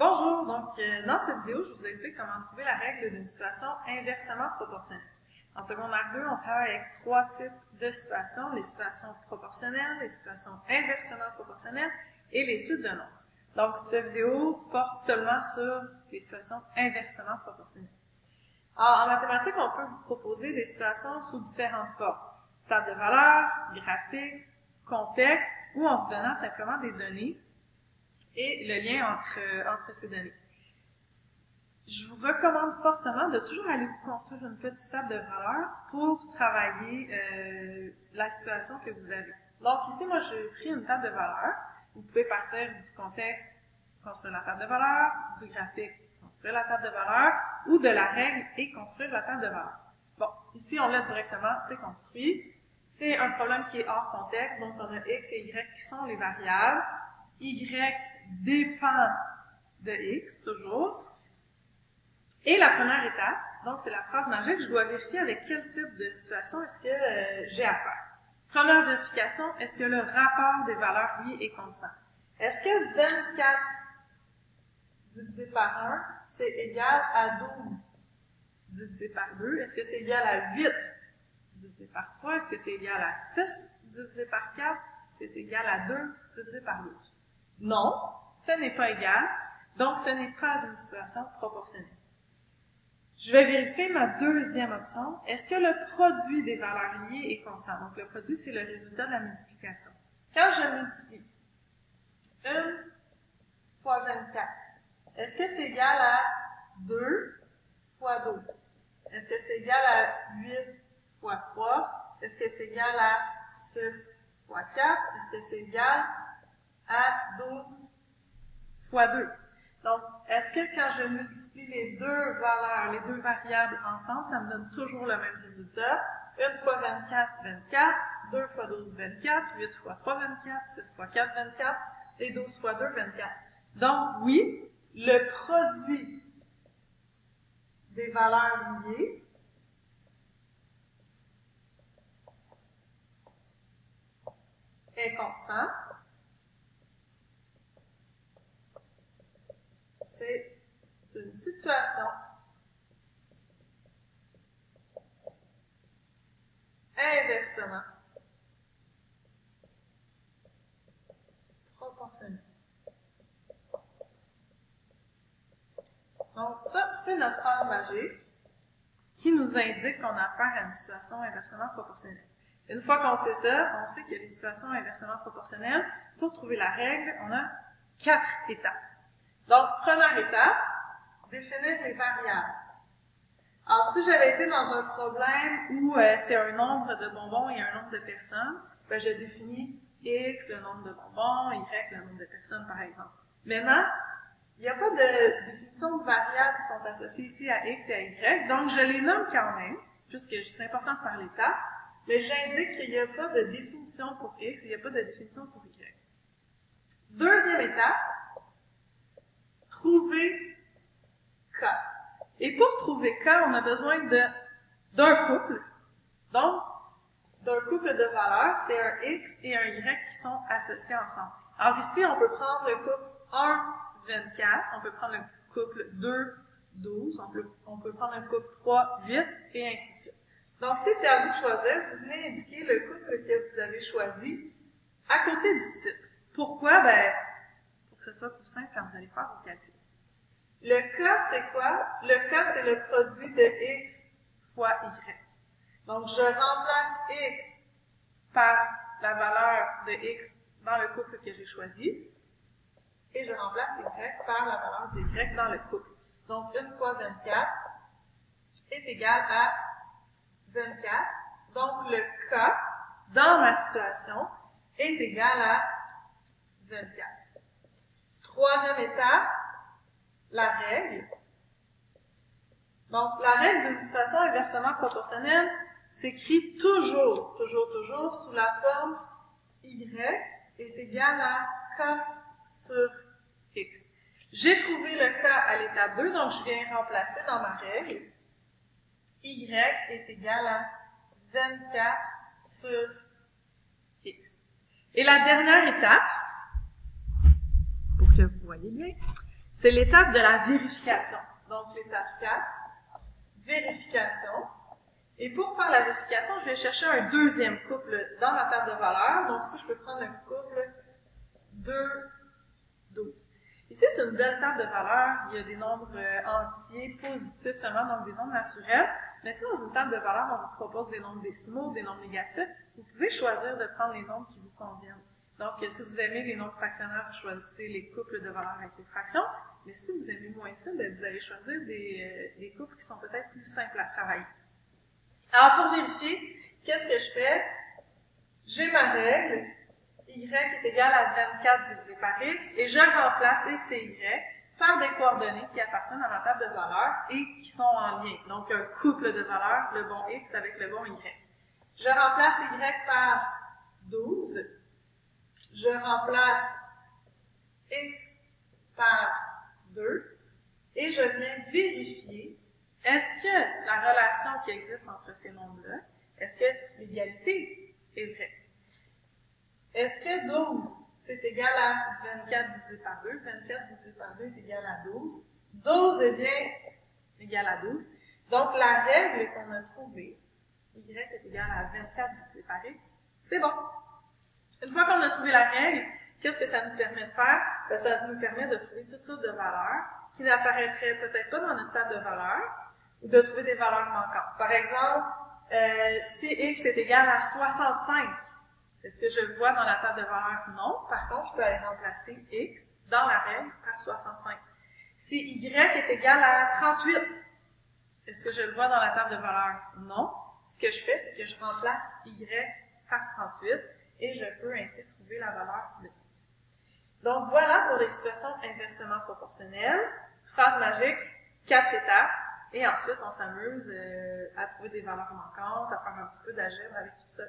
Bonjour, dans cette vidéo, je vous explique comment trouver la règle d'une situation inversement proportionnelle. En secondaire 2, on travaille avec trois types de situations, les situations proportionnelles, les situations inversement proportionnelles et les suites de nombres. Donc, cette vidéo porte seulement sur les situations inversement proportionnelles. Alors, en mathématiques, on peut vous proposer des situations sous différentes formes. Table de valeurs, graphique, contexte, ou en vous donnant simplement des données et le lien entre ces données. Je vous recommande fortement de toujours aller vous construire une petite table de valeurs pour travailler la situation que vous avez. Donc ici, moi, j'ai pris une table de valeurs. Vous pouvez partir du contexte, construire la table de valeurs, du graphique, construire la table de valeurs, ou de la règle et construire la table de valeurs. Bon, ici, on l'a directement, c'est construit. C'est un problème qui est hors contexte, donc on a x et y qui sont les variables. Y dépend de x, toujours. Et la première étape, donc c'est la phrase magique, je dois vérifier avec quel type de situation est-ce que j'ai à faire. Première vérification, est-ce que le rapport des valeurs y est constant? Est-ce que 24 divisé par 1, c'est égal à 12 divisé par 2? Est-ce que c'est égal à 8 divisé par 3? Est-ce que c'est égal à 6 divisé par 4? Est-ce que c'est égal à 2 divisé par 12? Non, ce n'est pas égal, donc ce n'est pas une situation proportionnelle. Je vais vérifier ma deuxième option. Est-ce que le produit des valeurs liées est constant? Donc, le produit, c'est le résultat de la multiplication. Quand je multiplie 1 fois 24, est-ce que c'est égal à 2 fois 12? Est-ce que c'est égal à 8 fois 3? Est-ce que c'est égal à 6 fois 4? Est-ce que c'est égal à 12 fois 2? Donc, est-ce que quand je multiplie les deux valeurs, les deux variables ensemble, ça me donne toujours le même résultat? 1 fois 24, 24, 2 fois 12, 24, 8 fois 3, 24, 6 fois 4, 24, et 12 fois 2, 24. Donc, oui, le produit des valeurs liées est constant. C'est une situation inversement proportionnelle. Donc, ça, c'est notre phrase magique qui nous indique qu'on a affaire à une situation inversement proportionnelle. Une fois qu'on sait ça, on sait que les situations inversement proportionnelles, pour trouver la règle, on a 4 étapes. Donc, première étape, définir les variables. Alors, si j'avais été dans un problème où c'est un nombre de bonbons et un nombre de personnes, ben, je définis X, le nombre de bonbons, Y, le nombre de personnes, par exemple. Maintenant, il n'y a pas de définition de variables qui sont associées ici à X et à Y, donc je les nomme quand même, puisque c'est important de faire l'étape, mais j'indique qu'il n'y a pas de définition pour X et il n'y a pas de définition pour Y. Deuxième étape, trouver K. Et pour trouver K, on a besoin d'un couple. Donc, d'un couple de valeurs, c'est un X et un Y qui sont associés ensemble. Alors ici, on peut prendre le couple 1, 24, on peut prendre le couple 2, 12, on peut prendre le couple 3, 8, et ainsi de suite. Donc, si c'est à vous de choisir, vous venez indiquer le couple que vous avez choisi à côté du titre. Pourquoi? Ben, pour que ce soit plus simple quand vous allez faire vos calculs. Le K, c'est quoi? Le K, c'est le produit de X fois Y. Donc, je remplace X par la valeur de X dans le couple que j'ai choisi. Et je remplace Y par la valeur de Y dans le couple. Donc, 1 fois 24 est égal à 24. Donc, le K, dans ma situation, est égal à 24. Troisième étape, la règle. Donc, la règle d'une situation inversement proportionnelle s'écrit toujours sous la forme Y est égal à K sur X. J'ai trouvé le K à l'étape 2, donc je viens remplacer dans ma règle. Y est égal à 24 sur X. Et la dernière étape, pour que vous voyez bien, c'est l'étape de la vérification. Donc, l'étape 4, vérification. Et pour faire la vérification, je vais chercher un deuxième couple dans ma table de valeurs. Donc, ici, je peux prendre le couple 2, 12. Ici, c'est une belle table de valeurs. Il y a des nombres entiers, positifs seulement, donc des nombres naturels. Mais si dans une table de valeurs, on vous propose des nombres décimaux, des nombres négatifs, vous pouvez choisir de prendre les nombres qui vous conviennent. Donc, si vous aimez les nombres fractionnaires, vous choisissez les couples de valeurs avec les fractions. Mais si vous aimez moins ça, bien, vous allez choisir des couples qui sont peut-être plus simples à travailler. Alors, pour vérifier, qu'est-ce que je fais? J'ai ma règle, y est égal à 24 divisé par x, et je remplace x et y par des coordonnées qui appartiennent à ma table de valeurs et qui sont en lien. Donc, un couple de valeurs, le bon x avec le bon y. Je remplace y par 12. Je remplace x par 2. Et je viens vérifier, est-ce que la relation qui existe entre ces nombres-là, est-ce que l'égalité est vraie? Est-ce que 12, c'est égal à 24 divisé par 2? 24 divisé par 2 est égal à 12. 12 est bien égal à 12. Donc, la règle qu'on a trouvée, y est égal à 24 divisé par x, c'est bon. Une fois qu'on a trouvé la règle, qu'est-ce que ça nous permet de faire? Ben, ça nous permet de trouver toutes sortes de valeurs qui n'apparaîtraient peut-être pas dans notre table de valeurs, ou de trouver des valeurs manquantes. Par exemple, si x est égal à 65, est-ce que je le vois dans la table de valeurs? Non. Par contre, je peux aller remplacer x dans la règle par 65. Si y est égal à 38, est-ce que je le vois dans la table de valeurs? Non. Ce que je fais, c'est que je remplace y par 38 et je peux ainsi trouver la valeur de x. Donc, voilà pour les situations inversement proportionnelles. Phrase magique, 4 étapes. Et ensuite, on s'amuse à trouver des valeurs manquantes, à faire un petit peu d'algèbre avec tout ça.